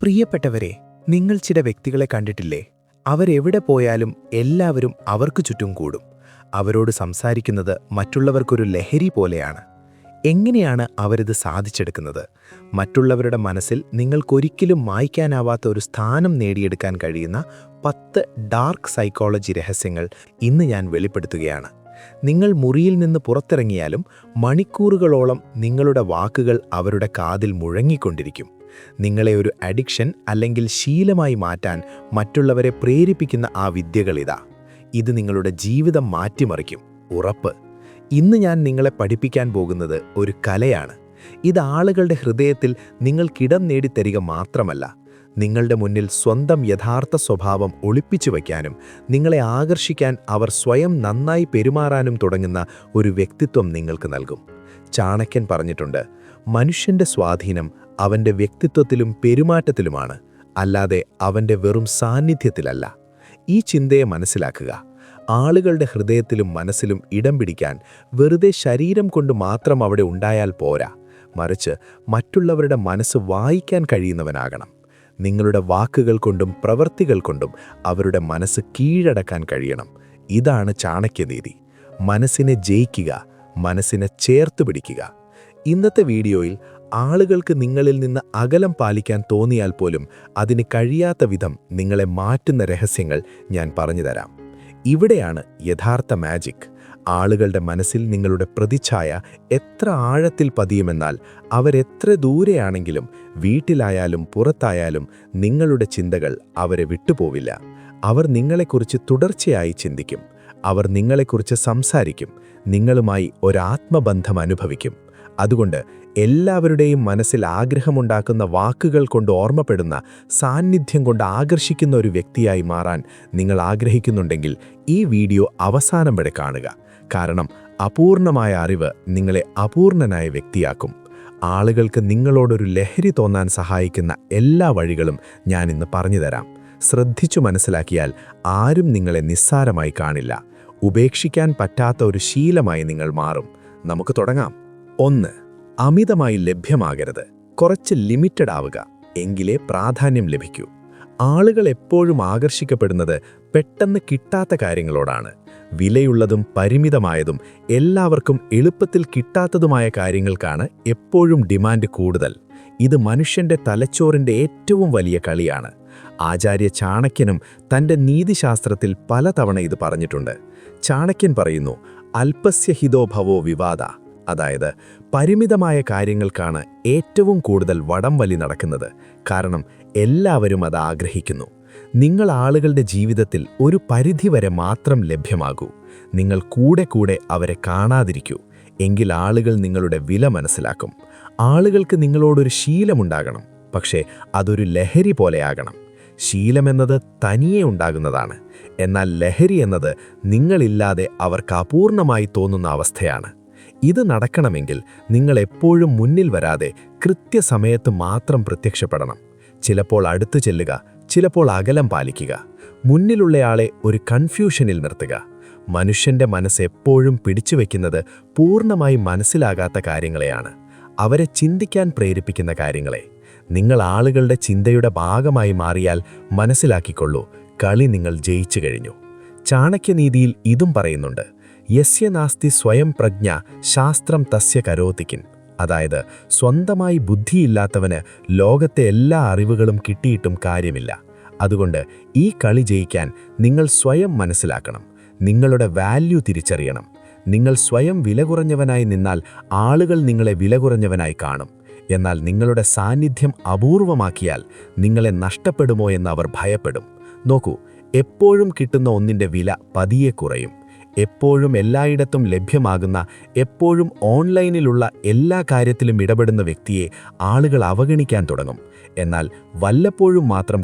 പ്രിയപ്പെട്ടവരെ, നിങ്ങൾ ചില വ്യക്തികളെ കണ്ടിട്ടില്ലേ? അവരെവിടെ പോയാലും എല്ലാവരും അവർക്ക് ചുറ്റും കൂടും. അവരോട് സംസാരിക്കുന്നത് മറ്റുള്ളവർക്കൊരു ലഹരി പോലെയാണ്. എങ്ങനെയാണ് അവരിത് സാധിച്ചെടുക്കുന്നത്? മറ്റുള്ളവരുടെ മനസ്സിൽ നിങ്ങൾക്കൊരിക്കലും മായ്ക്കാനാവാത്ത ഒരു സ്ഥാനം നേടിയെടുക്കാൻ കഴിയുന്ന 10 ഡാർക്ക് സൈക്കോളജി രഹസ്യങ്ങൾ ഇന്ന് ഞാൻ വെളിപ്പെടുത്തുകയാണ്. നിങ്ങൾ മുറിയിൽ നിന്ന് പുറത്തിറങ്ങിയാലും മണിക്കൂറുകളോളം നിങ്ങളുടെ വാക്കുകൾ അവരുടെ കാതിൽ മുഴങ്ങിക്കൊണ്ടിരിക്കും. നിങ്ങളെ ഒരു അഡിക്ഷൻ അല്ലെങ്കിൽ ശീലമായി മാറ്റാൻ മറ്റുള്ളവരെ പ്രേരിപ്പിക്കുന്ന ആ വിദ്യകളിതാ. ഇത് നിങ്ങളുടെ ജീവിതം മാറ്റിമറിക്കും, ഉറപ്പ്. ഇന്ന് ഞാൻ നിങ്ങളെ പഠിപ്പിക്കാൻ പോകുന്നത് ഒരു കലയാണ്. ഇത് ആളുകളുടെ ഹൃദയത്തിൽ നിങ്ങൾക്കിടം നേടിത്തരിക മാത്രമല്ല, നിങ്ങളുടെ മുന്നിൽ സ്വന്തം യഥാർത്ഥ സ്വഭാവം ഒളിപ്പിച്ചു വയ്ക്കാനും നിങ്ങളെ ആകർഷിക്കാൻ അവർ സ്വയം നന്നായി പെരുമാറാനും തുടങ്ങുന്ന ഒരു വ്യക്തിത്വം നിങ്ങൾക്ക് നൽകും. ചാണക്യൻ പറഞ്ഞിട്ടുണ്ട്, മനുഷ്യന്റെ സ്വാധീനം അവൻ്റെ വ്യക്തിത്വത്തിലും പെരുമാറ്റത്തിലുമാണ്, അല്ലാതെ അവൻ്റെ വെറും സാന്നിധ്യത്തിലല്ല. ഈ ചിന്തയെ മനസ്സിലാക്കുക. ആളുകളുടെ ഹൃദയത്തിലും മനസ്സിലും ഇടം പിടിക്കാൻ വെറുതെ ശരീരം കൊണ്ട് മാത്രം അവിടെ ഉണ്ടായാൽ പോരാ, മറിച്ച് മറ്റുള്ളവരുടെ മനസ്സ് വായിക്കാൻ കഴിയുന്നവനാകണം. നിങ്ങളുടെ വാക്കുകൾ കൊണ്ടും പ്രവൃത്തികൾ കൊണ്ടും അവരുടെ മനസ്സ് കീഴടക്കാൻ കഴിയണം. ഇതാണ് ചാണക്യനീതി. മനസ്സിനെ ജയിക്കുക, മനസ്സിനെ ചേർത്തു പിടിക്കുക. ഇന്നത്തെ വീഡിയോയിൽ ആളുകൾക്ക് നിങ്ങളിൽ നിന്ന് അകലം പാലിക്കാൻ തോന്നിയാൽ പോലും അതിന് കഴിയാത്ത വിധം നിങ്ങളെ മാറ്റുന്ന രഹസ്യങ്ങൾ ഞാൻ പറഞ്ഞുതരാം. ഇവിടെയാണ് യഥാർത്ഥ മാജിക്. ആളുകളുടെ മനസ്സിൽ നിങ്ങളുടെ പ്രതിച്ഛായ എത്ര ആഴത്തിൽ പതിയുമെന്നാൽ അവരെത്ര ദൂരെയാണെങ്കിലും വീട്ടിലായാലും പുറത്തായാലും നിങ്ങളുടെ ചിന്തകൾ അവരെ വിട്ടുപോവില്ല. അവർ നിങ്ങളെക്കുറിച്ച് തുടർച്ചയായി ചിന്തിക്കും. അവർ നിങ്ങളെക്കുറിച്ച് സംസാരിക്കും. നിങ്ങളുമായി ഒരാത്മബന്ധം അനുഭവിക്കും. അതുകൊണ്ട് എല്ലാവരുടെയും മനസ്സിൽ ആഗ്രഹമുണ്ടാക്കുന്ന വാക്കുകൾ കൊണ്ട് ഓർമ്മപ്പെടുന്ന, സാന്നിധ്യം കൊണ്ട് ആകർഷിക്കുന്ന ഒരു വ്യക്തിയായി മാറാൻ നിങ്ങൾ ആഗ്രഹിക്കുന്നുണ്ടെങ്കിൽ ഈ വീഡിയോ അവസാനം വരെ കാണുക. കാരണം അപൂർണമായ അറിവ് നിങ്ങളെ അപൂർണനായ വ്യക്തിയാക്കും. ആളുകൾക്ക് നിങ്ങളോടൊരു ലഹരി തോന്നാൻ സഹായിക്കുന്ന എല്ലാ വഴികളും ഞാൻ ഇന്ന് പറഞ്ഞുതരാം. ശ്രദ്ധിച്ചു മനസ്സിലാക്കിയാൽ ആരും നിങ്ങളെ നിസ്സാരമായി കാണില്ല. ഉപേക്ഷിക്കാൻ പറ്റാത്ത ഒരു ശീലമായി നിങ്ങൾ മാറും. നമുക്ക് തുടങ്ങാം. 1. അമിതമായി ലഭ്യമാകരുത്. കുറച്ച് ലിമിറ്റഡ് ആവുക, എങ്കിലേ പ്രാധാന്യം ലഭിക്കൂ. ആളുകൾ എപ്പോഴും ആകർഷിക്കപ്പെടുന്നത് പെട്ടെന്ന് കിട്ടാത്ത കാര്യങ്ങളോടാണ്. വിലയുള്ളതും പരിമിതമായതും എല്ലാവർക്കും എളുപ്പത്തിൽ കിട്ടാത്തതുമായ കാര്യങ്ങൾക്കാണ് എപ്പോഴും ഡിമാൻഡ് കൂടുതൽ. ഇത് മനുഷ്യന്റെ തലച്ചോറിന്റെ ഏറ്റവും വലിയ കളിയാണ്. ആചാര്യ ചാണക്യനും തൻ്റെ നീതിശാസ്ത്രത്തിൽ പലതവണ ഇത് പറഞ്ഞിട്ടുണ്ട്. ചാണക്യൻ പറയുന്നു, അല്പസ്യ ഹിതോ ഭവോ വിവാദ. അതായത് പരിമിതമായ കാര്യങ്ങൾക്കാണ് ഏറ്റവും കൂടുതൽ വടംവലി നടക്കുന്നത്. കാരണം എല്ലാവരും അത് ആഗ്രഹിക്കുന്നു. നിങ്ങൾ ആളുകളുടെ ജീവിതത്തിൽ ഒരു പരിധിവരെ മാത്രം ലഭ്യമാകൂ. നിങ്ങൾ കൂടെ കൂടെ അവരെ കാണാതിരിക്കൂ. എങ്കിൽ ആളുകൾ നിങ്ങളുടെ വില മനസ്സിലാക്കും. ആളുകൾക്ക് നിങ്ങളോടൊരു ശീലമുണ്ടാകണം, പക്ഷേ അതൊരു ലഹരി പോലെയാകണം. ശീലമെന്നത് തനിയെ ഉണ്ടാകുന്നതാണ്. എന്നാൽ ലഹരി എന്നത് നിങ്ങളില്ലാതെ അവർക്ക് അപൂർണമായി തോന്നുന്ന അവസ്ഥയാണ്. ഇത് നടക്കണമെങ്കിൽ നിങ്ങൾ എപ്പോഴും മുന്നിൽ വരാതെ കൃത്യസമയത്ത് മാത്രം പ്രത്യക്ഷപ്പെടണം. ചിലപ്പോൾ അടുത്തു ചെല്ലുക, ചിലപ്പോൾ അകലം പാലിക്കുക. മുന്നിലുള്ളയാളെ ഒരു കൺഫ്യൂഷനിൽ നിർത്തുക. മനുഷ്യന്റെ മനസ്സ് എപ്പോഴും പിടിച്ചുവെക്കുന്നത് പൂർണ്ണമായി മനസ്സിലാകാത്ത കാര്യങ്ങളെയാണ്, അവരെ ചിന്തിക്കാൻ പ്രേരിപ്പിക്കുന്ന കാര്യങ്ങളെ. നിങ്ങൾ ആളുകളുടെ ചിന്തയുടെ ഭാഗമായി മാറിയാൽ മനസ്സിലാക്കിക്കൊള്ളൂ, കളി നിങ്ങൾ ജയിച്ചു കഴിഞ്ഞു. ചാണക്യനീതിയിൽ ഇതും പറയുന്നുണ്ട്, യസ്യ നാസ്തി സ്വയം പ്രജ്ഞ ശാസ്ത്രം തസ്യ കരോതികിൻ. അതായത് സ്വന്തമായി ബുദ്ധിയില്ലാത്തവന് ലോകത്തെ എല്ലാ അറിവുകളും കിട്ടിയിട്ടും കാര്യമില്ല. അതുകൊണ്ട് ഈ കളി ജയിക്കാൻ നിങ്ങൾ സ്വയം മനസ്സിലാക്കണം. നിങ്ങളുടെ വാല്യൂ തിരിച്ചറിയണം. നിങ്ങൾ സ്വയം വില കുറഞ്ഞവനായി നിന്നാൽ ആളുകൾ നിങ്ങളെ വില കുറഞ്ഞവനായി കാണും. എന്നാൽ നിങ്ങളുടെ സാന്നിധ്യം അപൂർവമാക്കിയാൽ നിങ്ങളെ നഷ്ടപ്പെടുമോ എന്ന് അവർ ഭയപ്പെടും. നോക്കൂ, എപ്പോഴും കിട്ടുന്ന ഒന്നിൻ്റെ വില പതിയെ കുറയും. എപ്പോഴും എല്ലായിടത്തും ലഭ്യമാകുന്ന, എപ്പോഴും ഓൺലൈനിലുള്ള എല്ലാ കാര്യത്തിലും ഇടപെടുന്ന വ്യക്തിയെ ആളുകൾ അവഗണിക്കാൻ തുടങ്ങും. എന്നാൽ വല്ലപ്പോഴും മാത്രം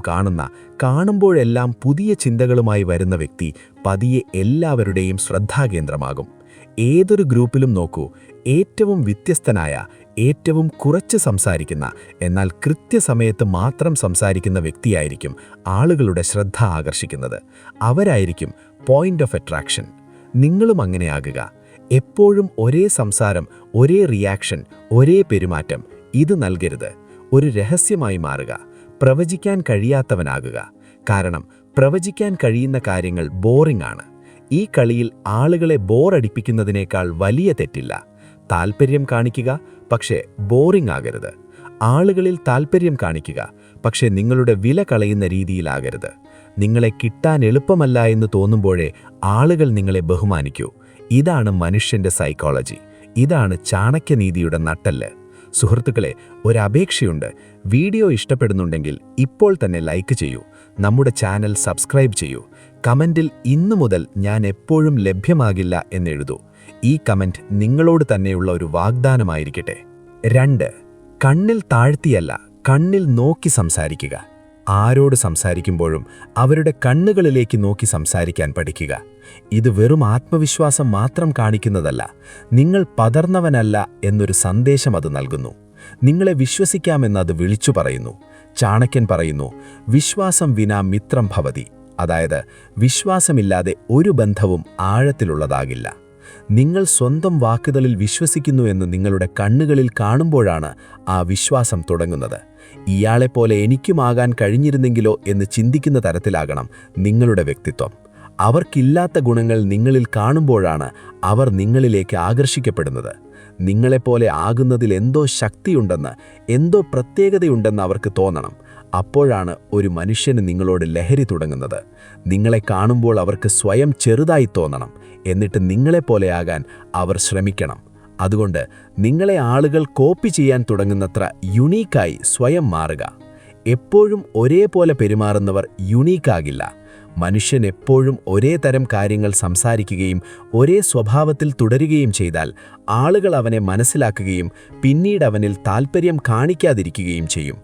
കാണുമ്പോഴെല്ലാം പുതിയ ചിന്തകളുമായി വരുന്ന വ്യക്തി പതിയെ എല്ലാവരുടെയും ശ്രദ്ധാകേന്ദ്രമാകും. ഏതൊരു ഗ്രൂപ്പിലും നോക്കൂ, ഏറ്റവും വ്യത്യസ്തനായ, ഏറ്റവും കുറച്ച് സംസാരിക്കുന്ന, എന്നാൽ കൃത്യസമയത്ത് മാത്രം സംസാരിക്കുന്ന വ്യക്തിയായിരിക്കും ആളുകളുടെ ശ്രദ്ധ ആകർഷിക്കുന്നത്. അവരായിരിക്കും പോയിന്റ് ഓഫ് അട്രാക്ഷൻ. നിങ്ങളും അങ്ങനെയാകുക. എപ്പോഴും ഒരേ സംസാരം, ഒരേ റിയാക്ഷൻ, ഒരേ പെരുമാറ്റം ഇത് നൽകരുത്. ഒരു രഹസ്യമായി മാറുക. പ്രവചിക്കാൻ കഴിയാത്തവനാകുക. കാരണം പ്രവചിക്കാൻ കഴിയുന്ന കാര്യങ്ങൾ ബോറിംഗ് ആണ്. ഈ കളിയിൽ ആളുകളെ ബോറടിപ്പിക്കുന്നതിനേക്കാൾ വലിയ തെറ്റില്ല. താൽപ്പര്യം കാണിക്കുക, പക്ഷേ ബോറിംഗ് ആകരുത്. ആളുകളിൽ താൽപ്പര്യം കാണിക്കുക, പക്ഷേ നിങ്ങളുടെ വില കളയുന്ന രീതിയിലാകരുത്. നിങ്ങളെ കിട്ടാൻ എളുപ്പമല്ല എന്ന് തോന്നുമ്പോഴേ ആളുകൾ നിങ്ങളെ ബഹുമാനിക്കൂ. ഇതാണ് മനുഷ്യന്റെ സൈക്കോളജി. ഇതാണ് ചാണക്യനീതിയുടെ നട്ടെല്ല്. സുഹൃത്തുക്കളെ, ഒരപേക്ഷയുണ്ട്. വീഡിയോ ഇഷ്ടപ്പെടുന്നുണ്ടെങ്കിൽ ഇപ്പോൾ തന്നെ ലൈക്ക് ചെയ്യൂ. നമ്മുടെ ചാനൽ സബ്സ്ക്രൈബ് ചെയ്യൂ. കമന്റിൽ ഇന്നു മുതൽ ഞാൻ എപ്പോഴും ലഭ്യമാകില്ല എന്നെഴുതൂ. ഈ കമന്റ് നിങ്ങളോട് തന്നെയുള്ള ഒരു വാഗ്ദാനമായിരിക്കട്ടെ. 2. കണ്ണിൽ താഴ്ത്തിയല്ല, കണ്ണിൽ നോക്കി സംസാരിക്കുക. ആരോട് സംസാരിക്കുമ്പോഴും അവരുടെ കണ്ണുകളിലേക്ക് നോക്കി സംസാരിക്കാൻ പഠിക്കുക. ഇത് വെറും ആത്മവിശ്വാസം മാത്രം കാണിക്കുന്നതല്ല, നിങ്ങൾ പതർന്നവനല്ല എന്നൊരു സന്ദേശം അത് നൽകുന്നു. നിങ്ങളെ വിശ്വസിക്കാമെന്ന് അത് വിളിച്ചു പറയുന്നു. ചാണക്യൻ പറയുന്നു, വിശ്വാസം വിനാ മിത്രം ഭവതി. അതായത് വിശ്വാസമില്ലാതെ ഒരു ബന്ധവും ആഴത്തിലുള്ളതാകില്ല. നിങ്ങൾ സ്വന്തം വാക്കുകളിൽ വിശ്വസിക്കുന്നു എന്ന് നിങ്ങളുടെ കണ്ണുകളിൽ കാണുമ്പോഴാണ് ആ വിശ്വാസം തുടങ്ങുന്നത്. ഇയാളെപ്പോലെ എനിക്കുമാകാൻ കഴിഞ്ഞിരുന്നെങ്കിലോ എന്ന് ചിന്തിക്കുന്ന തരത്തിലാകണം നിങ്ങളുടെ വ്യക്തിത്വം. അവർക്കില്ലാത്ത ഗുണങ്ങൾ നിങ്ങളിൽ കാണുമ്പോഴാണ് അവർ നിങ്ങളിലേക്ക് ആകർഷിക്കപ്പെടുന്നത്. നിങ്ങളെപ്പോലെ ആകുന്നതിൽ എന്തോ ശക്തിയുണ്ടെന്ന്, എന്തോ പ്രത്യേകതയുണ്ടെന്ന് അവർക്ക് തോന്നണം. അപ്പോഴാണ് ഒരു മനുഷ്യന് നിങ്ങളോട് ലഹരി തുടങ്ങുന്നത്. നിങ്ങളെ കാണുമ്പോൾ അവർക്ക് സ്വയം ചെറുതായി തോന്നണം. എന്നിട്ട് നിങ്ങളെപ്പോലെയാകാൻ അവർ ശ്രമിക്കണം. അതുകൊണ്ട് നിങ്ങളെ ആളുകൾ കോപ്പി ചെയ്യാൻ തുടങ്ങുന്നത്ര യുണീക്കായി സ്വയം മാറുക. എപ്പോഴും ഒരേപോലെ പെരുമാറുന്നവർ യുണീക്കാകില്ല. മനുഷ്യൻ എപ്പോഴും ഒരേ തരം കാര്യങ്ങൾ സംസാരിക്കുകയും ഒരേ സ്വഭാവത്തിൽ തുടരുകയും ചെയ്താൽ ആളുകൾ അവനെ മനസ്സിലാക്കുകയും പിന്നീട് അവനിൽ താൽപ്പര്യം കാണിക്കാതിരിക്കുകയും ചെയ്യും.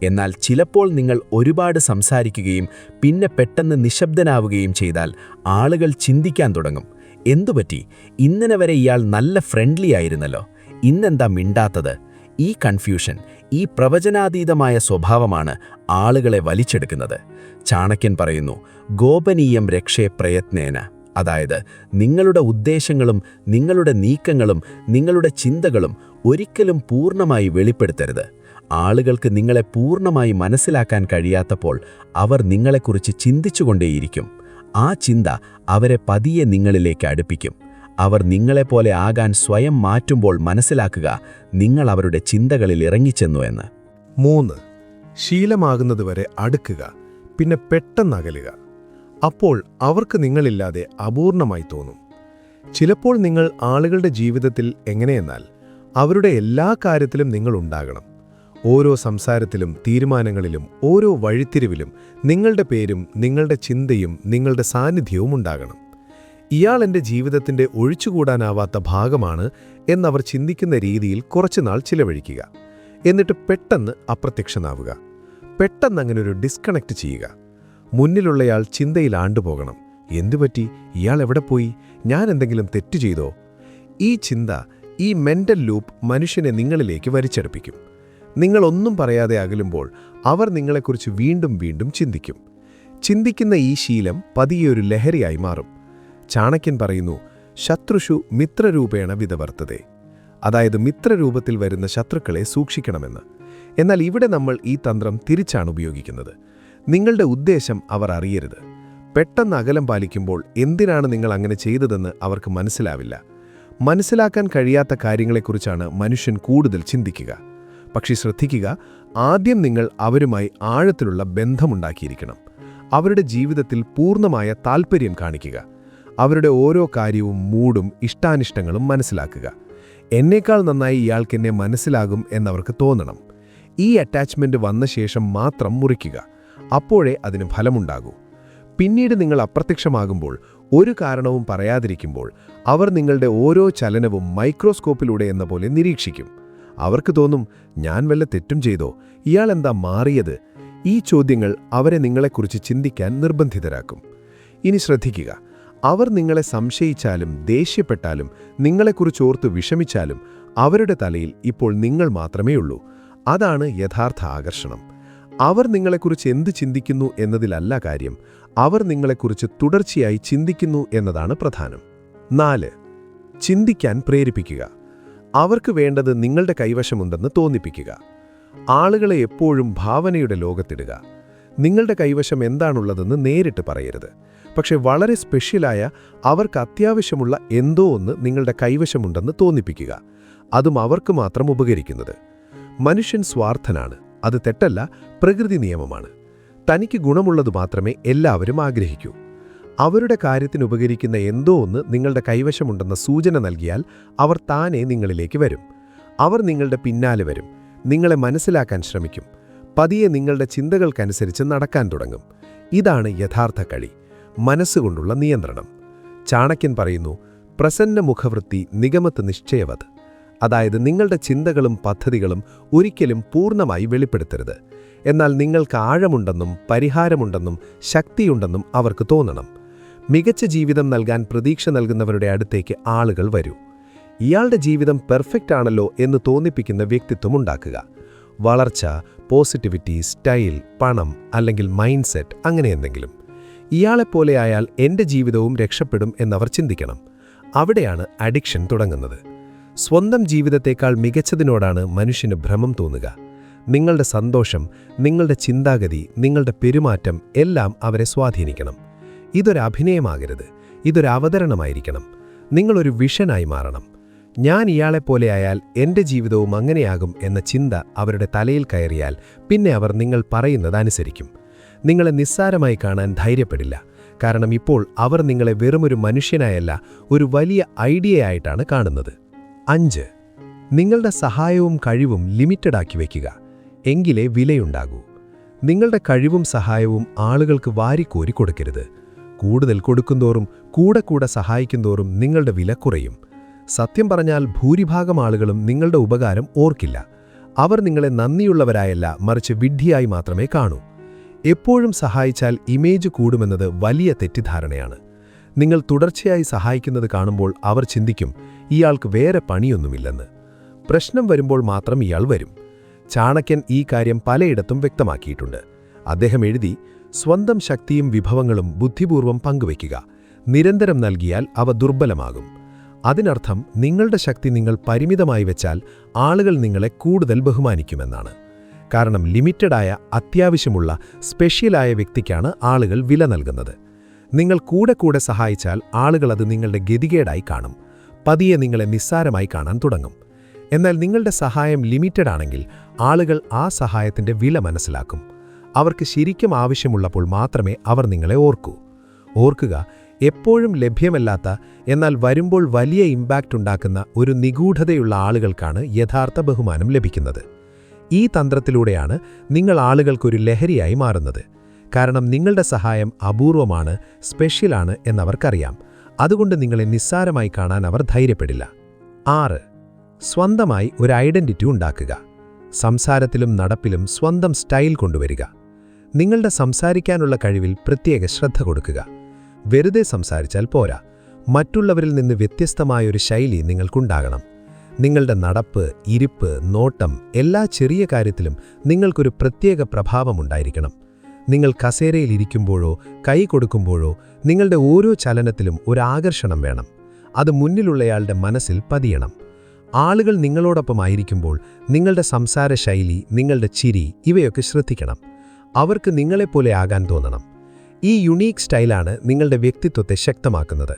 എന്നാൽ ചിലപ്പോൾ നിങ്ങൾ ഒരുപാട് സംസാരിക്കുകയും പിന്നെ പെട്ടെന്ന് നിശബ്ദനാവുകയും ചെയ്താൽ ആളുകൾ ചിന്തിക്കാൻ തുടങ്ങും, എന്തുപറ്റി? ഇന്നലെ വരെ ഇയാൾ നല്ല ഫ്രണ്ട്ലി ആയിരുന്നല്ലോ, ഇന്നെന്താ മിണ്ടാത്തത്? ഈ കൺഫ്യൂഷൻ, ഈ പ്രവചനാതീതമായ സ്വഭാവമാണ് ആളുകളെ വലിച്ചെടുക്കുന്നത്. ചാണക്യൻ പറയുന്നു, ഗോപനീയം രക്ഷേ പ്രയത്നേന. അതായത് നിങ്ങളുടെ ഉദ്ദേശങ്ങളും നിങ്ങളുടെ നീക്കങ്ങളും നിങ്ങളുടെ ചിന്തകളും ഒരിക്കലും പൂർണ്ണമായി വെളിപ്പെടുത്തരുത്. ആളുകൾക്ക് നിങ്ങളെ പൂർണ്ണമായി മനസ്സിലാക്കാൻ കഴിയാത്തപ്പോൾ അവർ നിങ്ങളെക്കുറിച്ച് ചിന്തിച്ചുകൊണ്ടേയിരിക്കും. ആ ചിന്ത അവരെ പതിയെ നിങ്ങളിലേക്ക് അടുപ്പിക്കും. അവർ നിങ്ങളെപ്പോലെ ആകാൻ സ്വയം മാറ്റുമ്പോൾ മനസ്സിലാക്കുക, നിങ്ങൾ അവരുടെ ചിന്തകളിൽ ഇറങ്ങിച്ചെന്നു എന്ന്. 3. ശീലമാകുന്നതുവരെ അടുക്കുക, പിന്നെ പെട്ടെന്നകലുക. അപ്പോൾ അവർക്ക് നിങ്ങളില്ലാതെ അപൂർണമായി തോന്നും. ചിലപ്പോൾ നിങ്ങൾ ആളുകളുടെ ജീവിതത്തിൽ എങ്ങനെയെന്നാൽ അവരുടെ എല്ലാ കാര്യത്തിലും നിങ്ങളുണ്ടാകണം. ഓരോ സംസാരത്തിലും തീരുമാനങ്ങളിലും ഓരോ വഴിത്തിരിവിലും നിങ്ങളുടെ പേരും നിങ്ങളുടെ ചിന്തയും നിങ്ങളുടെ സാന്നിധ്യവും ഉണ്ടാകണം. ഇയാൾ എൻ്റെ ജീവിതത്തിൻ്റെ ഒഴിച്ചുകൂടാനാവാത്ത ഭാഗമാണ് എന്നവർ ചിന്തിക്കുന്ന രീതിയിൽ കുറച്ചുനാൾ ചിലവഴിക്കുക. എന്നിട്ട് പെട്ടെന്ന് അപ്രത്യക്ഷനാവുക. പെട്ടെന്ന് അങ്ങനെ ഒരു ഡിസ്കണക്ട് ചെയ്യുക. മുന്നിലുള്ളയാൾ ചിന്തയിൽ ആണ്ടുപോകണം. എന്തുപറ്റി? ഇയാൾ എവിടെ പോയി? ഞാൻ എന്തെങ്കിലും തെറ്റു ചെയ്തോ? ഈ ചിന്ത, ഈ മെൻ്റൽ ലൂപ്പ് മനുഷ്യനെ നിങ്ങളിലേക്ക് വലിച്ചെടുപ്പിക്കും. നിങ്ങളൊന്നും പറയാതെ അകലുമ്പോൾ അവർ നിങ്ങളെക്കുറിച്ച് വീണ്ടും വീണ്ടും ചിന്തിക്കും. ചിന്തിക്കുന്ന ഈ ശീലം പതിയെ ഒരു ലഹരിയായി മാറും. ചാണക്യൻ പറയുന്നു, ശത്രുഷു മിത്രരൂപേണ വിതവർത്തതേ. അതായത് മിത്രരൂപത്തിൽ വരുന്ന ശത്രുക്കളെ സൂക്ഷിക്കണമെന്ന്. എന്നാൽ ഇവിടെ നമ്മൾ ഈ തന്ത്രം തിരിച്ചാണ് ഉപയോഗിക്കുന്നത്. നിങ്ങളുടെ ഉദ്ദേശം അവർ അറിയരുത്. പെട്ടെന്ന് അകലം പാലിക്കുമ്പോൾ എന്തിനാണ് നിങ്ങൾ അങ്ങനെ ചെയ്തതെന്ന് അവർക്ക് മനസ്സിലാവില്ല. മനസ്സിലാക്കാൻ കഴിയാത്ത കാര്യങ്ങളെക്കുറിച്ചാണ് മനുഷ്യൻ കൂടുതൽ ചിന്തിക്കുക. പക്ഷേ ശ്രദ്ധിക്കുക, ആദ്യം നിങ്ങൾ അവരുമായി ആഴത്തിലുള്ള ബന്ധമുണ്ടാക്കിയിരിക്കണം. അവരുടെ ജീവിതത്തിൽ പൂർണ്ണമായ താൽപ്പര്യം കാണിക്കുക. അവരുടെ ഓരോ കാര്യവും മൂടും ഇഷ്ടാനിഷ്ടങ്ങളും മനസ്സിലാക്കുക. എന്നേക്കാൾ നന്നായി ഇയാൾക്കെന്നെ മനസ്സിലാകും എന്നവർക്ക് തോന്നണം. ഈ അറ്റാച്ച്മെന്റ് വന്ന ശേഷം മാത്രം മുറിക്കുക. അപ്പോഴേ അതിന് ഫലമുണ്ടാകൂ. പിന്നീട് നിങ്ങൾ അപ്രത്യക്ഷമാകുമ്പോൾ, ഒരു കാരണവും പറയാതിരിക്കുമ്പോൾ, അവർ നിങ്ങളുടെ ഓരോ ചലനവും മൈക്രോസ്കോപ്പിലൂടെ എന്ന പോലെ നിരീക്ഷിക്കും. അവർക്ക് തോന്നും, ഞാൻ വല്ല തെറ്റും ചെയ്തോ? ഇയാൾ എന്താ മാറിയത്? ഈ ചോദ്യങ്ങൾ അവരെ നിങ്ങളെക്കുറിച്ച് ചിന്തിക്കാൻ നിർബന്ധിതരാക്കും. ഇനി ശ്രദ്ധിക്കുക, അവർ നിങ്ങളെ സംശയിച്ചാലും ദേഷ്യപ്പെട്ടാലും നിങ്ങളെക്കുറിച്ച് ഓർത്ത് വിഷമിച്ചാലും അവരുടെ തലയിൽ ഇപ്പോൾ നിങ്ങൾ മാത്രമേയുള്ളൂ. അതാണ് യഥാർത്ഥ ആകർഷണം. അവർ നിങ്ങളെക്കുറിച്ച് എന്ത് ചിന്തിക്കുന്നു എന്നതിലല്ല കാര്യം, അവർ നിങ്ങളെക്കുറിച്ച് തുടർച്ചയായി ചിന്തിക്കുന്നു എന്നതാണ് പ്രധാനം. 4. ചിന്തിക്കാൻ പ്രേരിപ്പിക്കുക. അവർക്ക് വേണ്ടത് നിങ്ങളുടെ കൈവശമുണ്ടെന്ന് തോന്നിപ്പിക്കുക. ആളുകളെ എപ്പോഴും ഭാവനയുടെ ലോകത്തിടുക. നിങ്ങളുടെ കൈവശം എന്താണുള്ളതെന്ന് നേരിട്ട് പറയരുത്. പക്ഷെ വളരെ സ്പെഷ്യലായ, അവർക്ക് അത്യാവശ്യമുള്ള എന്തോ ഒന്ന് നിങ്ങളുടെ കൈവശമുണ്ടെന്ന് തോന്നിപ്പിക്കുക. അതും അവർക്ക് മാത്രം ഉപകരിക്കുന്നത്. മനുഷ്യൻ സ്വാർത്ഥനാണ്. അത് തെറ്റല്ല, പ്രകൃതി നിയമമാണ്. തനിക്ക് ഗുണമുള്ളത് മാത്രമേ എല്ലാവരും ആഗ്രഹിക്കൂ. അവരുടെ കാര്യത്തിന് ഉപകരിക്കുന്ന എന്തോ ഒന്ന് നിങ്ങളുടെ കൈവശമുണ്ടെന്ന സൂചന നൽകിയാൽ അവർ താനെ നിങ്ങളിലേക്ക് വരും. അവർ നിങ്ങളുടെ പിന്നാലെ വരും, നിങ്ങളെ മനസ്സിലാക്കാൻ ശ്രമിക്കും, പതിയെ നിങ്ങളുടെ ചിന്തകൾക്കനുസരിച്ച് നടക്കാൻ തുടങ്ങും. ഇതാണ് യഥാർത്ഥ കളി, മനസ്സുകൊണ്ടുള്ള നിയന്ത്രണം. ചാണക്യൻ പറയുന്നു, പ്രസന്ന മുഖവൃത്തി നിഗമത്ത് നിശ്ചയവത്. അതായത് നിങ്ങളുടെ ചിന്തകളും പദ്ധതികളും ഒരിക്കലും പൂർണ്ണമായി വെളിപ്പെടുത്തരുത്. എന്നാൽ നിങ്ങൾക്ക് ആഴമുണ്ടെന്നും പരിഹാരമുണ്ടെന്നും ശക്തിയുണ്ടെന്നും അവർക്ക് തോന്നണം. മികച്ച ജീവിതം നൽകാൻ പ്രതീക്ഷ നൽകുന്നവരുടെ അടുത്തേക്ക് ആളുകൾ വരൂ. ഇയാളുടെ ജീവിതം പെർഫെക്റ്റ് ആണല്ലോ എന്ന് തോന്നിപ്പിക്കുന്ന വ്യക്തിത്വം ഉണ്ടാക്കുക. വളർച്ച, പോസിറ്റിവിറ്റി, സ്റ്റൈൽ, പണം അല്ലെങ്കിൽ മൈൻഡ് സെറ്റ്, അങ്ങനെ എന്തെങ്കിലും. ഇയാളെപ്പോലെയായാൽ എൻ്റെ ജീവിതവും രക്ഷപ്പെടും എന്നവർ ചിന്തിക്കണം. അവിടെയാണ് അഡിക്ഷൻ തുടങ്ങുന്നത്. സ്വന്തം ജീവിതത്തേക്കാൾ മികച്ചതിനോടാണ് മനുഷ്യന് ഭ്രമം തോന്നുക. നിങ്ങളുടെ സന്തോഷം, നിങ്ങളുടെ ചിന്താഗതി, നിങ്ങളുടെ പെരുമാറ്റം എല്ലാം അവരെ സ്വാധീനിക്കണം. ഇതൊരഭിനയമാകരുത്, ഇതൊരവതരണമായിരിക്കണം. നിങ്ങളൊരു വിഷനായി മാറണം. ഞാൻ ഇയാളെപ്പോലെയായാൽ എൻ്റെ ജീവിതവും അങ്ങനെയാകും എന്ന ചിന്ത അവരുടെ തലയിൽ കയറിയാൽ പിന്നെ അവർ നിങ്ങൾ പറയുന്നത് അനുസരിക്കും. നിങ്ങളെ നിസ്സാരമായി കാണാൻ ധൈര്യപ്പെടില്ല. കാരണം ഇപ്പോൾ അവർ നിങ്ങളെ വെറുമൊരു മനുഷ്യനായല്ല, ഒരു വലിയ ഐഡിയയായിട്ടാണ് കാണുന്നത്. 5. നിങ്ങളുടെ സഹായവും കഴിവും ലിമിറ്റഡാക്കി വയ്ക്കുക. എങ്കിലേ വിലയുണ്ടാകൂ. നിങ്ങളുടെ കഴിവും സഹായവും ആളുകൾക്ക് വാരിക്കോരി കൊടുക്കരുത്. കൂടുതൽ കൊടുക്കുന്തോറും, കൂടെ സഹായിക്കുന്തോറും നിങ്ങളുടെ വില കുറയും. സത്യം പറഞ്ഞാൽ ഭൂരിഭാഗം ആളുകളും നിങ്ങളുടെ ഉപകാരം ഓർക്കില്ല. അവർ നിങ്ങളെ നന്ദിയുള്ളവരായല്ല, മറിച്ച് വിഡ്ഢിയായി മാത്രമേ കാണൂ. എപ്പോഴും സഹായിച്ചാൽ ഇമേജ് കൂടുമെന്നത് വലിയ തെറ്റിദ്ധാരണയാണ്. നിങ്ങൾ തുടർച്ചയായി സഹായിക്കുന്നത് കാണുമ്പോൾ അവർ ചിന്തിക്കും, ഇയാൾക്ക് വേറെ പണിയൊന്നുമില്ലെന്ന്. പ്രശ്നം വരുമ്പോൾ മാത്രം ഇയാൾ വരും. ചാണക്യൻ ഈ കാര്യം പലയിടത്തും വ്യക്തമാക്കിയിട്ടുണ്ട്. അദ്ദേഹം എഴുതി, സ്വന്തം ശക്തിയും വിഭവങ്ങളും ബുദ്ധിപൂർവ്വം പങ്കുവയ്ക്കുക. നിരന്തരം നൽകിയാൽ അവ ദുർബലമാകും. അതിനർത്ഥം നിങ്ങളുടെ ശക്തി നിങ്ങൾ പരിമിതമായി വെച്ചാൽ ആളുകൾ നിങ്ങളെ കൂടുതൽ ബഹുമാനിക്കുമെന്നാണ്. കാരണം ലിമിറ്റഡായ, അത്യാവശ്യമുള്ള, സ്പെഷ്യലായ വ്യക്തിക്കാണ് ആളുകൾ വില നൽകുന്നത്. നിങ്ങൾ കൂടെ സഹായിച്ചാൽ ആളുകൾ അത് നിങ്ങളുടെ ഗതികേടായി കാണും. പതിയെ നിങ്ങളെ നിസ്സാരമായി കാണാൻ തുടങ്ങും. എന്നാൽ നിങ്ങളുടെ സഹായം ലിമിറ്റഡ് ആണെങ്കിൽ ആളുകൾ ആ സഹായത്തിൻ്റെ വില മനസ്സിലാക്കും. അവർക്ക് ശരിക്കും ആവശ്യമുള്ളപ്പോൾ മാത്രമേ അവർ നിങ്ങളെ ഓർക്കുക. എപ്പോഴും ലഭ്യമല്ലാത്ത, എന്നാൽ വരുമ്പോൾ വലിയ ഇമ്പാക്റ്റ് ഉണ്ടാക്കുന്ന ഒരു നിഗൂഢതയുള്ള ആളുകൾക്കാണ് യഥാർത്ഥ ബഹുമാനം ലഭിക്കുന്നത്. ഈ തന്ത്രത്തിലൂടെയാണ് നിങ്ങൾ ആളുകൾക്കൊരു ലഹരിയായി മാറുന്നത്. കാരണം നിങ്ങളുടെ സഹായം അപൂർവമാണ്, സ്പെഷ്യലാണ് എന്നവർക്കറിയാം. അതുകൊണ്ട് നിങ്ങളെ നിസ്സാരമായി കാണാൻ അവർ ധൈര്യപ്പെടില്ല. 6. സ്വന്തമായി ഒരു ഐഡന്റിറ്റി ഉണ്ടാക്കുക. സംസാരത്തിലും നടപ്പിലും സ്വന്തം സ്റ്റൈൽ കൊണ്ടുവരിക. നിങ്ങളുടെ സംസാരിക്കാനുള്ള കഴിവിൽ പ്രത്യേക ശ്രദ്ധ കൊടുക്കുക. വെറുതെ സംസാരിച്ചാൽ പോരാ, മറ്റുള്ളവരിൽ നിന്ന് വ്യത്യസ്തമായൊരു ശൈലി നിങ്ങൾക്കുണ്ടാകണം. നിങ്ങളുടെ നടപ്പ്, ഇരിപ്പ്, നോട്ടം, എല്ലാ ചെറിയ കാര്യത്തിലും നിങ്ങൾക്കൊരു പ്രത്യേക പ്രഭാവമുണ്ടായിരിക്കണം. നിങ്ങൾ കസേരയിലിരിക്കുമ്പോഴോ കൈ കൊടുക്കുമ്പോഴോ നിങ്ങളുടെ ഓരോ ചലനത്തിലും ഒരു ആകർഷണം വേണം. അത് മുന്നിലുള്ളയാളുടെ മനസ്സിൽ പതിയണം. ആളുകൾ നിങ്ങളോടൊപ്പമായിരിക്കുമ്പോൾ നിങ്ങളുടെ സംസാര ശൈലി, നിങ്ങളുടെ ചിരി, ഇവയൊക്കെ ശ്രദ്ധിക്കണം. അവർക്ക് നിങ്ങളെപ്പോലെ ആകാൻ തോന്നണം. ഈ യുണീക്ക് സ്റ്റൈലാണ് നിങ്ങളുടെ വ്യക്തിത്വത്തെ ശക്തമാക്കുന്നത്,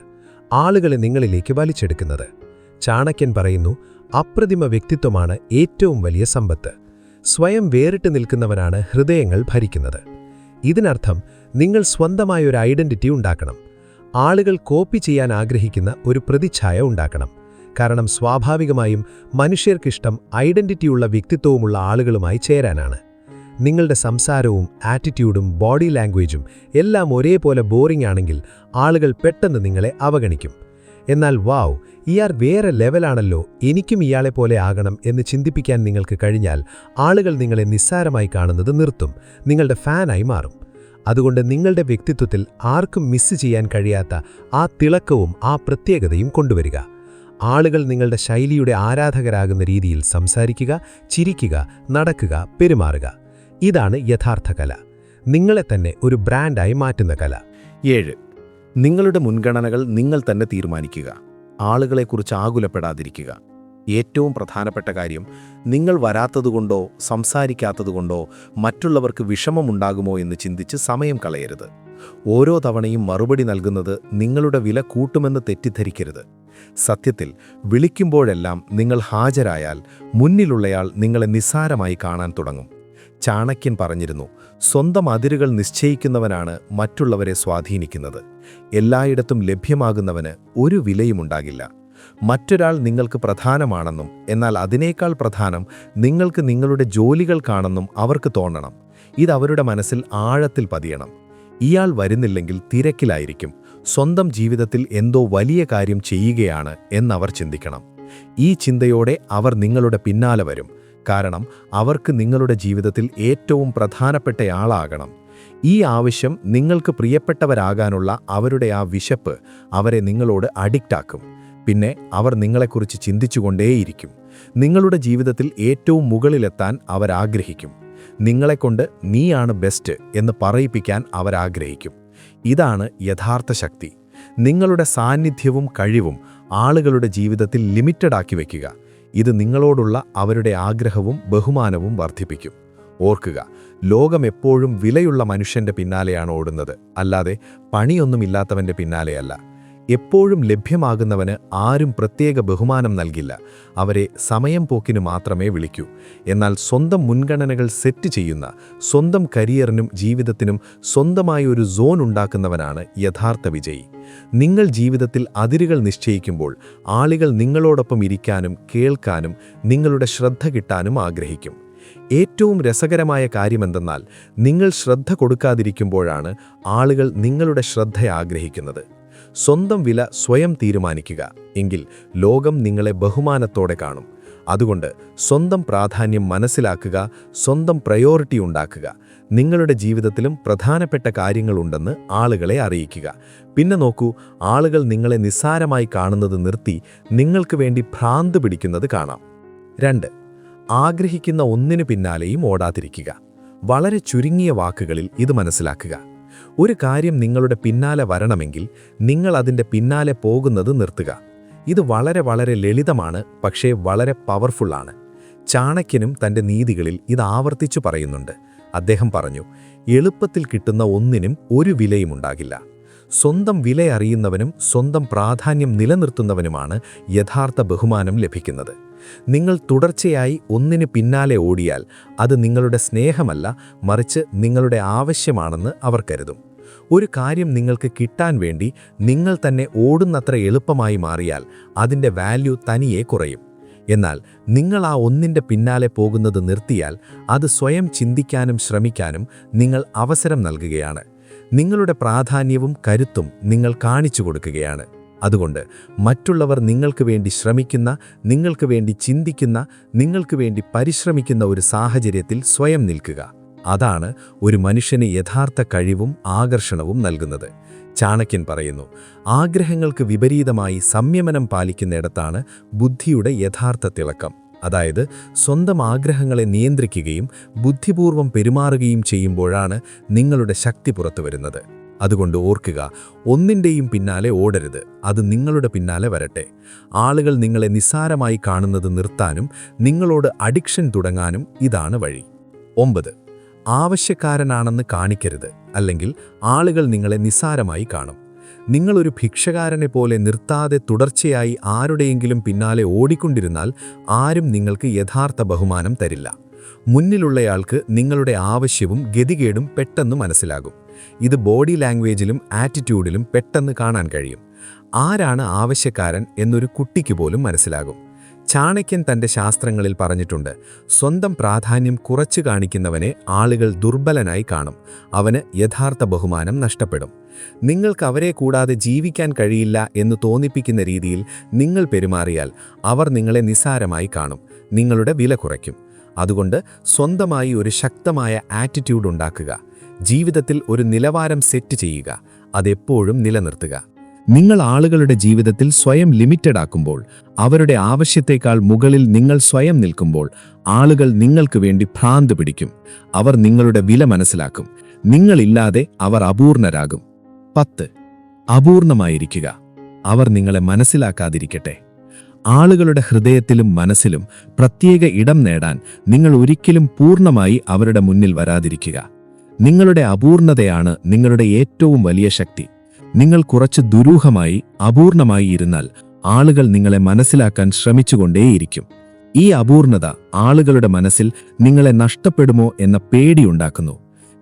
ആളുകളെ നിങ്ങളിലേക്ക് വലിച്ചെടുക്കുന്നത്. ചാണക്യൻ പറയുന്നു, അപ്രതിമ വ്യക്തിത്വമാണ് ഏറ്റവും വലിയ സമ്പത്ത്. സ്വയം വേറിട്ട് നിൽക്കുന്നവനാണ് ഹൃദയങ്ങൾ ഭരിക്കുന്നത്. ഇതിനർത്ഥം നിങ്ങൾ സ്വന്തമായൊരു ഐഡന്റിറ്റി ഉണ്ടാക്കണം. ആളുകൾ കോപ്പി ചെയ്യാൻ ആഗ്രഹിക്കുന്ന ഒരു പ്രതിച്ഛായ ഉണ്ടാക്കണം. കാരണം സ്വാഭാവികമായും മനുഷ്യർക്കിഷ്ടം ഐഡന്റിറ്റിയുള്ള വ്യക്തിത്വവുമുള്ള ആളുകളുമായി ചേരാനാണ്. നിങ്ങളുടെ സംസാരവും ആറ്റിറ്റ്യൂഡും ബോഡി ലാംഗ്വേജും എല്ലാം ഒരേപോലെ ബോറിംഗ് ആണെങ്കിൽ ആളുകൾ പെട്ടെന്ന് നിങ്ങളെ അവഗണിക്കും. എന്നാൽ വാവ്, ഇയാൾ വേറെ ലെവലാണല്ലോ, എനിക്കും ഇയാളെപ്പോലെ ആകണം എന്ന് ചിന്തിപ്പിക്കാൻ നിങ്ങൾക്ക് കഴിഞ്ഞാൽ ആളുകൾ നിങ്ങളെ നിസ്സാരമായി കാണുന്നത് നിർത്തും, നിങ്ങളുടെ ഫാനായി മാറും. അതുകൊണ്ട് നിങ്ങളുടെ വ്യക്തിത്വത്തിൽ ആർക്കും മിസ് ചെയ്യാൻ കഴിയാത്ത ആ തിളക്കവും ആ പ്രത്യേകതയും കൊണ്ടുവരിക. ആളുകൾ നിങ്ങളുടെ ശൈലിയുടെ ആരാധകരാകുന്ന രീതിയിൽ സംസാരിക്കുക, ചിരിക്കുക, നടക്കുക, പെരുമാറുക. ഇതാണ് യഥാർത്ഥ കല, നിങ്ങളെ തന്നെ ഒരു ബ്രാൻഡായി മാറ്റുന്ന കല. 7. നിങ്ങളുടെ മുൻഗണനകൾ നിങ്ങൾ തന്നെ തീരുമാനിക്കുക. ആളുകളെക്കുറിച്ച് ആകുലപ്പെടാതിരിക്കുക. ഏറ്റവും പ്രധാനപ്പെട്ട കാര്യം, നിങ്ങൾ വരാത്തതുകൊണ്ടോ സംസാരിക്കാത്തതുകൊണ്ടോ മറ്റുള്ളവർക്ക് വിഷമമുണ്ടാകുമോ എന്ന് ചിന്തിച്ച് സമയം കളയരുത്. ഓരോ തവണയും മറുപടി നൽകുന്നത് നിങ്ങളുടെ വില കൂട്ടുമെന്ന് തെറ്റിദ്ധരിക്കരുത്. സത്യത്തിൽ വിളിക്കുമ്പോഴെല്ലാം നിങ്ങൾ ഹാജരായാൽ മുന്നിലുള്ളയാൾ നിങ്ങളെ നിസ്സാരമായി കാണാൻ തുടങ്ങും. ചാണക്യൻ പറഞ്ഞിരുന്നു, സ്വന്തം അതിരുകൾ നിശ്ചയിക്കുന്നവനാണ് മറ്റുള്ളവരെ സ്വാധീനിക്കുന്നത്. എല്ലായിടത്തും ലഭ്യമാകുന്നവന് ഒരു വിലയുമുണ്ടാകില്ല. മറ്റൊരാൾ നിങ്ങൾക്ക് പ്രധാനമാണെന്നും എന്നാൽ അതിനേക്കാൾ പ്രധാനം നിങ്ങൾക്ക് നിങ്ങളുടെ ജോലികൾക്കാണെന്നും അവർക്ക് തോന്നണം. ഇതവരുടെ മനസ്സിൽ ആഴത്തിൽ പതിയണം. ഇയാൾ വരുന്നില്ലെങ്കിൽ തിരക്കിലായിരിക്കും, സ്വന്തം ജീവിതത്തിൽ എന്തോ വലിയ കാര്യം ചെയ്യുകയാണ് എന്നവർ ചിന്തിക്കണം. ഈ ചിന്തയോടെ അവർ നിങ്ങളുടെ പിന്നാലെ വരും. കാരണം അവർക്ക് നിങ്ങളുടെ ജീവിതത്തിൽ ഏറ്റവും പ്രധാനപ്പെട്ടയാളാകണം. ഈ ആവശ്യം നിങ്ങൾക്ക് പ്രിയപ്പെട്ടവരാകാനുള്ള അവരുടെ ആ വിശപ്പ് അവരെ നിങ്ങളോട് അഡിക്റ്റാക്കും. പിന്നെ അവർ നിങ്ങളെക്കുറിച്ച് ചിന്തിച്ചുകൊണ്ടേയിരിക്കും. നിങ്ങളുടെ ജീവിതത്തിൽ ഏറ്റവും മുകളിലെത്താൻ അവരാഗ്രഹിക്കും. നിങ്ങളെക്കൊണ്ട് നീയാണ് ബെസ്റ്റ് എന്ന് പറയിപ്പിക്കാൻ അവരാഗ്രഹിക്കും. ഇതാണ് യഥാർത്ഥ ശക്തി. നിങ്ങളുടെ സാന്നിധ്യവും കഴിവും ആളുകളുടെ ജീവിതത്തിൽ ലിമിറ്റഡാക്കി വയ്ക്കുക. ഇത് നിങ്ങളോടുള്ള അവരുടെ ആഗ്രഹവും ബഹുമാനവും വർദ്ധിപ്പിക്കും. ഓർക്കുക, ലോകം എപ്പോഴും വിലയുള്ള മനുഷ്യന്റെ പിന്നാലെയാണ് ഓടുന്നത്, അല്ലാതെ പണിയൊന്നുമില്ലാത്തവന്റെ പിന്നാലെയല്ല. എപ്പോഴും ലഭ്യമാകുന്നവന് ആരും പ്രത്യേക ബഹുമാനം നൽകില്ല. അവരെ സമയം പോക്കിന് മാത്രമേ വിളിക്കൂ. എന്നാൽ സ്വന്തം മുൻഗണനകൾ സെറ്റ് ചെയ്യുന്ന, സ്വന്തം കരിയറിനും ജീവിതത്തിനും സ്വന്തമായ ഒരു സോൺ ഉണ്ടാക്കുന്നവനാണ് യഥാർത്ഥ വിജയി. നിങ്ങൾ ജീവിതത്തിൽ അതിരുകൾ നിശ്ചയിക്കുമ്പോൾ ആളുകൾ നിങ്ങളോടൊപ്പം ഇരിക്കാനും കേൾക്കാനും നിങ്ങളുടെ ശ്രദ്ധ കിട്ടാനും ആഗ്രഹിക്കും. ഏറ്റവും രസകരമായ കാര്യമെന്തെന്നാൽ, നിങ്ങൾ ശ്രദ്ധ കൊടുക്കാതിരിക്കുമ്പോഴാണ് ആളുകൾ നിങ്ങളുടെ ശ്രദ്ധ ആഗ്രഹിക്കുന്നത്. സ്വന്തം വില സ്വയം തീരുമാനിക്കുക, എങ്കിൽ ലോകം നിങ്ങളെ ബഹുമാനത്തോടെ കാണും. അതുകൊണ്ട് സ്വന്തം പ്രാധാന്യം മനസ്സിലാക്കുക, സ്വന്തം പ്രയോറിറ്റി ഉണ്ടാക്കുക. നിങ്ങളുടെ ജീവിതത്തിലും പ്രധാനപ്പെട്ട കാര്യങ്ങളുണ്ടെന്ന് ആളുകളെ അറിയിക്കുക. പിന്നെ നോക്കൂ, ആളുകൾ നിങ്ങളെ നിസ്സാരമായി കാണുന്നത് നിർത്തി നിങ്ങൾക്ക് വേണ്ടി ഭ്രാന്ത് പിടിക്കുന്നത് കാണാം. 2. ആഗ്രഹിക്കുന്ന ഒന്നിനു പിന്നാലെയും ഓടാതിരിക്കുക. വളരെ ചുരുങ്ങിയ വാക്കുകളിൽ ഇത് മനസ്സിലാക്കുക. ഒരു കാര്യം നിങ്ങളുടെ പിന്നാലെ വരണമെങ്കിൽ നിങ്ങൾ അതിൻ്റെ പിന്നാലെ പോകുന്നത് നിർത്തുക. ഇത് വളരെ ലളിതമാണ്, പക്ഷേ വളരെ പവർഫുള്ളാണ്. ചാണക്യനും തൻ്റെ നീതികളിൽ ഇത് ആവർത്തിച്ചു പറയുന്നുണ്ട്. അദ്ദേഹം പറഞ്ഞു, എളുപ്പത്തിൽ കിട്ടുന്ന ഒന്നിനും ഒരു വിലയുമുണ്ടാകില്ല. സ്വന്തം വിലയറിയുന്നവനും സ്വന്തം പ്രാധാന്യം നിലനിർത്തുന്നവനുമാണ് യഥാർത്ഥ ബഹുമാനം ലഭിക്കുന്നത്. നിങ്ങൾ തുടർച്ചയായി ഒന്നിന് പിന്നാലെ ഓടിയാൽ അത് നിങ്ങളുടെ സ്നേഹമല്ല, മറിച്ച് നിങ്ങളുടെ ആവശ്യമാണെന്ന് അവർ കരുതും. ഒരു കാര്യം നിങ്ങൾക്ക് കിട്ടാൻ വേണ്ടി നിങ്ങൾ തന്നെ ഓടുന്നത്ര എളുപ്പമായി മാറിയാൽ അതിൻ്റെ വാല്യൂ തനിയെ കുറയും. എന്നാൽ നിങ്ങൾ ആ ഒന്നിൻ്റെ പിന്നാലെ പോകുന്നത് നിർത്തിയാൽ അത് സ്വയം ചിന്തിക്കാനും ശ്രമിക്കാനും നിങ്ങൾ അവസരം നൽകുകയാണ്. നിങ്ങളുടെ പ്രാധാന്യവും കരുത്തും നിങ്ങൾ കാണിച്ചു കൊടുക്കുകയാണ്. അതുകൊണ്ട് മറ്റുള്ളവർ നിങ്ങൾക്ക് വേണ്ടി ശ്രമിക്കുന്ന, നിങ്ങൾക്ക് വേണ്ടി ചിന്തിക്കുന്ന, നിങ്ങൾക്ക് വേണ്ടി പരിശ്രമിക്കുന്ന ഒരു സാഹചര്യത്തിൽ സ്വയം നിൽക്കുക. അതാണ് ഒരു മനുഷ്യന് യഥാർത്ഥ കഴിവും ആകർഷണവും നൽകുന്നത്. ചാണക്യൻ പറയുന്നു, ആഗ്രഹങ്ങൾക്ക് വിപരീതമായി സംയമനം പാലിക്കുന്നിടത്താണ് ബുദ്ധിയുടെ യഥാർത്ഥ തിളക്കം. അതായത് സ്വന്തം ആഗ്രഹങ്ങളെ നിയന്ത്രിക്കുകയും ബുദ്ധിപൂർവം പെരുമാറുകയും ചെയ്യുമ്പോഴാണ് നിങ്ങളുടെ ശക്തി പുറത്തുവരുന്നത്. അതുകൊണ്ട് ഓർക്കുക, ഒന്നിൻ്റെയും പിന്നാലെ ഓടരുത്, അത് നിങ്ങളുടെ പിന്നാലെ വരട്ടെ. ആളുകൾ നിങ്ങളെ നിസ്സാരമായി കാണുന്നത് നിർത്താനും നിങ്ങളോട് അഡിക്ഷൻ തുടങ്ങാനും ഇതാണ് വഴി. 9. ആവശ്യക്കാരനാണെന്ന് കാണിക്കരുത്, അല്ലെങ്കിൽ ആളുകൾ നിങ്ങളെ നിസ്സാരമായി കാണും. നിങ്ങളൊരു ഭിക്ഷകാരനെ പോലെ നിർത്താതെ തുടർച്ചയായി ആരുടെയെങ്കിലും പിന്നാലെ ഓടിക്കൊണ്ടിരുന്നാൽ ആരും നിങ്ങൾക്ക് യഥാർത്ഥ ബഹുമാനം തരില്ല. മുന്നിലുള്ളയാൾക്ക് നിങ്ങളുടെ ആവശ്യവും ഗതികേടും പെട്ടെന്ന് മനസ്സിലാകും. ഇത് ബോഡി ലാംഗ്വേജിലും ആറ്റിറ്റ്യൂഡിലും പെട്ടെന്ന് കാണാൻ കഴിയും. ആരാണ് ആവശ്യക്കാരൻ എന്നൊരു കുട്ടിക്ക് പോലും മനസ്സിലാകും. ചാണക്യൻ തൻ്റെ ശാസ്ത്രങ്ങളിൽ പറഞ്ഞിട്ടുണ്ട്, സ്വന്തം പ്രാധാന്യം കുറച്ചു കാണിക്കുന്നവനെ ആളുകൾ ദുർബലനായി കാണും, അവന് യഥാർത്ഥ ബഹുമാനം നഷ്ടപ്പെടും. നിങ്ങൾക്ക് അവരെ കൂടാതെ ജീവിക്കാൻ കഴിയില്ല എന്ന് തോന്നിപ്പിക്കുന്ന രീതിയിൽ നിങ്ങൾ പെരുമാറിയാൽ അവർ നിങ്ങളെ നിസ്സാരമായി കാണും, നിങ്ങളുടെ വില കുറയ്ക്കും. അതുകൊണ്ട് സ്വന്തമായി ഒരു ശക്തമായ ആറ്റിറ്റ്യൂഡ് ഉണ്ടാക്കുക. ജീവിതത്തിൽ ഒരു നിലവാരം സെറ്റ് ചെയ്യുക, അതെപ്പോഴും നിലനിർത്തുക. നിങ്ങൾ ആളുകളുടെ ജീവിതത്തിൽ സ്വയം ലിമിറ്റഡ് ആക്കുമ്പോൾ, അവരുടെ ആവശ്യത്തേക്കാൾ മുകളിൽ നിങ്ങൾ സ്വയം നിൽക്കുമ്പോൾ, ആളുകൾ നിങ്ങൾക്ക് വേണ്ടി ഭ്രാന്ത് പിടിക്കും. അവർ നിങ്ങളുടെ വില മനസ്സിലാക്കും. നിങ്ങളില്ലാതെ അവർ അപൂർണരാകും. 10. അപൂർണമായിരിക്കുക. അവർ നിങ്ങളെ മനസ്സിലാക്കാതിരിക്കട്ടെ. ആളുകളുടെ ഹൃദയത്തിലും മനസ്സിലും പ്രത്യേക ഇടം നേടാൻ നിങ്ങൾ ഒരിക്കലും പൂർണ്ണമായി അവരുടെ മുന്നിൽ വരാതിരിക്കുക. നിങ്ങളുടെ അപൂർണതയാണ് നിങ്ങളുടെ ഏറ്റവും വലിയ ശക്തി. നിങ്ങൾ കുറച്ച് ദുരൂഹമായി അപൂർണമായി ഇരുന്നാൽ ആളുകൾ നിങ്ങളെ മനസ്സിലാക്കാൻ ശ്രമിച്ചുകൊണ്ടേയിരിക്കും. ഈ അപൂർണത ആളുകളുടെ മനസ്സിൽ നിങ്ങളെ നഷ്ടപ്പെടുമോ എന്ന പേടിയുണ്ടാക്കുന്നു.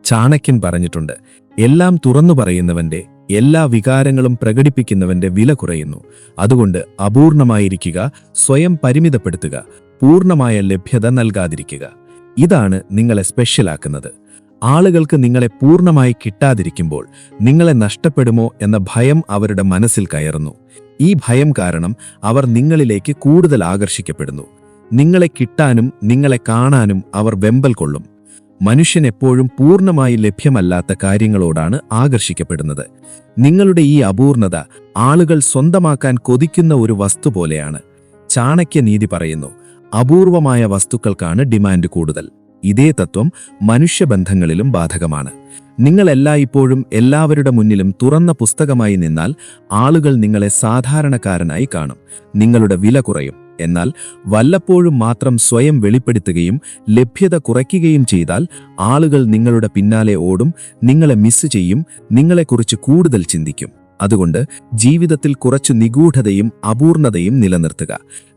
ചാണക്യൻ പറഞ്ഞിട്ടുണ്ട്, എല്ലാം തുറന്നു പറയുന്നവന്റെ, എല്ലാ വികാരങ്ങളും പ്രകടിപ്പിക്കുന്നവന്റെ വില കുറയുന്നു. അതുകൊണ്ട് അപൂർണമായിരിക്കുക, സ്വയം പരിമിതപ്പെടുത്തുക, പൂർണ്ണമായ ലഭ്യത നൽകാതിരിക്കുക. ഇതാണ് നിങ്ങളെ സ്പെഷ്യലാക്കുന്നത്. ആളുകൾക്ക് നിങ്ങളെ പൂർണ്ണമായി കിട്ടാതിരിക്കുമ്പോൾ നിങ്ങളെ നഷ്ടപ്പെടുമോ എന്ന ഭയം അവരുടെ മനസ്സിൽ കയറുന്നു. ഈ ഭയം കാരണം അവർ നിങ്ങളിലേക്ക് കൂടുതൽ ആകർഷിക്കപ്പെടുന്നു. നിങ്ങളെ കിട്ടാനും നിങ്ങളെ കാണാനും അവർ വെമ്പൽ കൊള്ളും. മനുഷ്യൻ എപ്പോഴും പൂർണ്ണമായി ലഭ്യമല്ലാത്ത കാര്യങ്ങളോടാണ് ആകർഷിക്കപ്പെടുന്നത്. നിങ്ങളുടെ ഈ അപൂർണത ആളുകൾ സ്വന്തമാക്കാൻ കൊതിക്കുന്ന ഒരു വസ്തു പോലെയാണ്. ചാണക്യനീതി പറയുന്നു, അപൂർവമായ വസ്തുക്കൾക്കാണ് ഡിമാൻഡ് കൂടുതൽ. ഇതേ തത്വം മനുഷ്യബന്ധങ്ങളിലും ബാധകമാണ്. നിങ്ങൾ എല്ലായ്പ്പോഴും എല്ലാവരുടെ മുന്നിലും തുറന്ന പുസ്തകമായി നിന്നാൽ ആളുകൾ നിങ്ങളെ സാധാരണക്കാരനായി കാണും. നിങ്ങളുടെ വില കുറയും. എന്നാൽ വല്ലപ്പോഴും മാത്രം സ്വയം വെളിപ്പെടുത്തുകയും ലഭ്യത കുറയ്ക്കുകയും ചെയ്താൽ ആളുകൾ നിങ്ങളുടെ പിന്നാലെ ഓടും, നിങ്ങളെ മിസ് ചെയ്യും, നിങ്ങളെക്കുറിച്ച് കൂടുതൽ ചിന്തിക്കും. അതുകൊണ്ട് ജീവിതത്തിൽ കുറച്ചു നിഗൂഢതയും അപൂർണതയും നിലനിർത്തുക.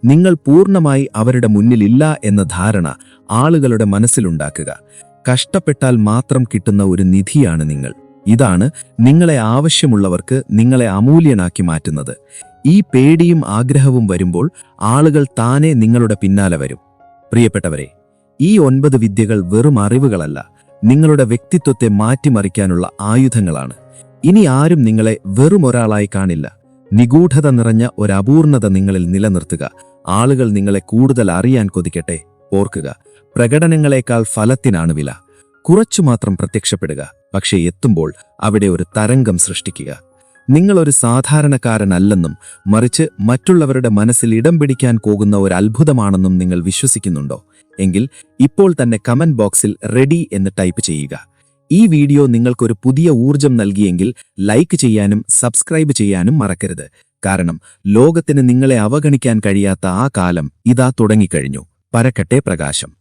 നിങ്ങൾ പൂർണ്ണമായി അവരുടെ മുന്നിലില്ല എന്ന ധാരണ ആളുകളുടെ മനസ്സിലുണ്ടാക്കുക. കഷ്ടപ്പെട്ടാൽ മാത്രം കിട്ടുന്ന ഒരു നിധിയാണ് നിങ്ങൾ. ഇതാണ് നിങ്ങളെ ആവശ്യമുള്ളവർക്ക് നിങ്ങളെ അമൂല്യനാക്കി മാറ്റുന്നത്. ഈ പേടിയും ആഗ്രഹവും വരുമ്പോൾ ആളുകൾ താനെ നിങ്ങളുടെ പിന്നാലെ വരും. പ്രിയപ്പെട്ടവരെ, ഈ 9 വിദ്യകൾ വെറും അറിവുകളല്ല, നിങ്ങളുടെ വ്യക്തിത്വത്തെ മാറ്റിമറിക്കാനുള്ള ആയുധങ്ങളാണ്. ഇനി ആരും നിങ്ങളെ വെറും ഒരാളായി കാണില്ല. നിഗൂഢത നിറഞ്ഞ ഒരു അപൂർണത നിങ്ങളിൽ നിലനിർത്തുക. ആളുകൾ നിങ്ങളെ കൂടുതൽ അറിയാൻ കൊതിക്കട്ടെ. ഓർക്കുക, പ്രകടനങ്ങളെക്കാൾ ഫലത്തിനാണ് വില. കുറച്ചു മാത്രം പ്രത്യക്ഷപ്പെടുക, പക്ഷേ എത്തുമ്പോൾ അവിടെ ഒരു തരംഗം സൃഷ്ടിക്കുക. നിങ്ങളൊരു സാധാരണക്കാരനല്ലെന്നും മറിച്ച് മറ്റുള്ളവരുടെ മനസ്സിൽ ഇടം പിടിക്കാൻ പോകുന്ന ഒരു അത്ഭുതമാണെന്നും നിങ്ങൾ വിശ്വസിക്കുന്നുണ്ടോ? എങ്കിൽ ഇപ്പോൾ തന്നെ കമന്റ് ബോക്സിൽ റെഡി എന്ന് ടൈപ്പ് ചെയ്യുക. ഈ വീഡിയോ നിങ്ങൾക്കൊരു പുതിയ ഊർജം നൽകിയെങ്കിൽ ലൈക്ക് ചെയ്യാനും സബ്സ്ക്രൈബ് ചെയ്യാനും മറക്കരുത്. കാരണം ലോകത്തിന് നിങ്ങളെ അവഗണിക്കാൻ കഴിയാത്ത ആ കാലം ഇതാ തുടങ്ങിക്കഴിഞ്ഞു. പരക്കട്ടെ പ്രകാശം.